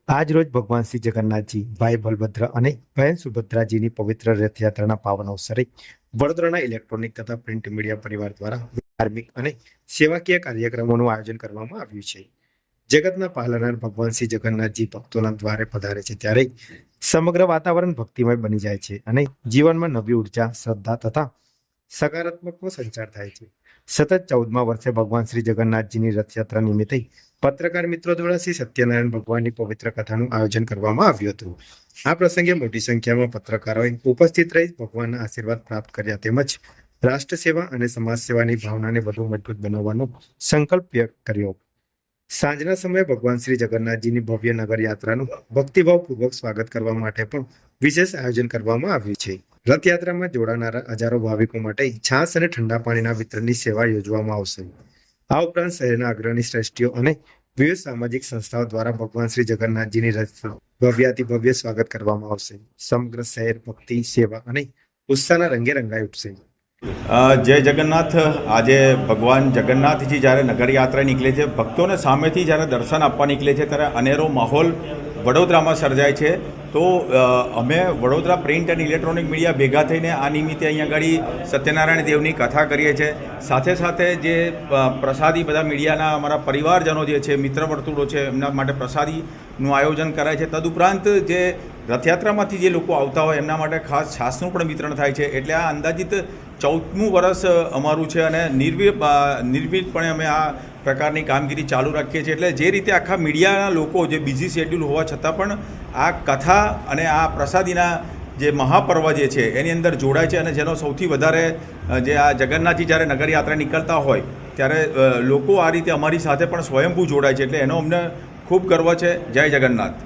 આજ રોજ ભગવાન શ્રી જગન્નાથજી, ભાઈ બલભદ્ર અને બહેન સુભદ્રાજીની પવિત્ર રથયાત્રાના પાવન અવસરે વડોદરાના ઇલેક્ટ્રોનિક તથા પ્રિન્ટ મીડિયા પરિવાર દ્વારા ધાર્મિક અને સેવાકીય કાર્યક્રમોનું આયોજન કરવામાં આવ્યું છે. જગતના પાલનહાર ભગવાન શ્રી જગન્નાથજી ભક્તોના દ્વારે પધારે છે ત્યારે સમગ્ર વાતાવરણ ભક્તિમય બની જાય છે અને જીવનમાં નવી ઉર્જા, શ્રદ્ધા તથા સકારાત્મકનો સંચાર થાય છે. સતત 14મા વર્ષે ભગવાન શ્રી જગન્નાથજીની રથયાત્રા નિમિત્તે પત્રકાર મિત્રો દ્વારા શ્રી સત્યનારાયણ ભગવાનની પવિત્ર કથાનું આયોજન કરવામાં આવ્યું હતું. આ પ્રસંગે મોટી સંખ્યામાં પત્રકારોએ ઉપસ્થિત રહી ભગવાનના આશીર્વાદ પ્રાપ્ત કર્યા તેમજ રાષ્ટ્ર સેવા અને સમાજ સેવાની ભાવનાને વધુ મજબૂત બનાવવાનો સંકલ્પ વ્યક્ત કર્યો. સાંજના સમયે ભગવાન શ્રી જગન્નાથજીની ભવ્ય નગર યાત્રાનું ભક્તિભાવપૂર્વક સ્વાગત કરવા માટે પણ વિશેષ આયોજન કરવામાં આવ્યું છે. રથયાત્રામાં જોડાનારા હજારો ભાવિકો માટે છાસ અને ઠંડા પાણીના વિતરણની સેવા યોજવામાં આવશે. આ ઉપરાંત શહેરના અગ્રણી શ્રેષ્ઠીઓ અને વિવિધ સામાજિક સંસ્થાઓ દ્વારા ભગવાન શ્રી જગન્નાથજીની રથનું ભવ્યાતિ ભવ્ય સ્વાગત કરવામાં આવશે. સમગ્ર શહેર ભક્તિ, સેવા અને ઉત્સાહના રંગે રંગાઈ ઉઠશે. જય જગન્નાથ. આજે ભગવાન જગન્નાથજી જ્યારે નગરયાત્રા નીકળે છે, ભક્તોને સામેથી જ્યારે દર્શન આપવા નીકળે છે ત્યારે અનેરો માહોલ વડોદરામાં સર્જાય છે. તો અમે વડોદરા પ્રિન્ટ અને ઇલેક્ટ્રોનિક મીડિયા ભેગા થઈને આ નિમિત્તે અહીંયા આગળ સત્યનારાયણ દેવની કથા કરીએ છીએ. સાથે સાથે જે પ્રસાદી બધા મીડિયાના અમારા પરિવારજનો જે છે, મિત્ર વર્તુળો છે, એમના માટે પ્રસાદીનું આયોજન કરાય છે. તદુપરાંત જે રથયાત્રામાંથી જે લોકો આવતા હોય એમના માટે ખાસ છાસનું પણ વિતરણ થાય છે. એટલે આ અંદાજિત 14મું વર્ષ અમારું છે અને નિર્વિઘ્નપણે અમે આ પ્રકારની કામગીરી ચાલુ રાખીએ છીએ. એટલે જે રીતે આખા મીડિયાના લોકો જે બિઝી શેડ્યુલ હોવા છતાં પણ આ કથા અને આ પ્રસાદીના જે મહાપર્વ જે છે એની અંદર જોડાય છે અને જેનો સૌથી વધારે જે આ જગન્નાથજી જ્યારે નગરયાત્રા નીકળતા હોય ત્યારે લોકો આ રીતે અમારી સાથે પણ સ્વયંભૂ જોડાય છે. એટલે એનો અમને ખૂબ ગર્વ છે. જય જગન્નાથ.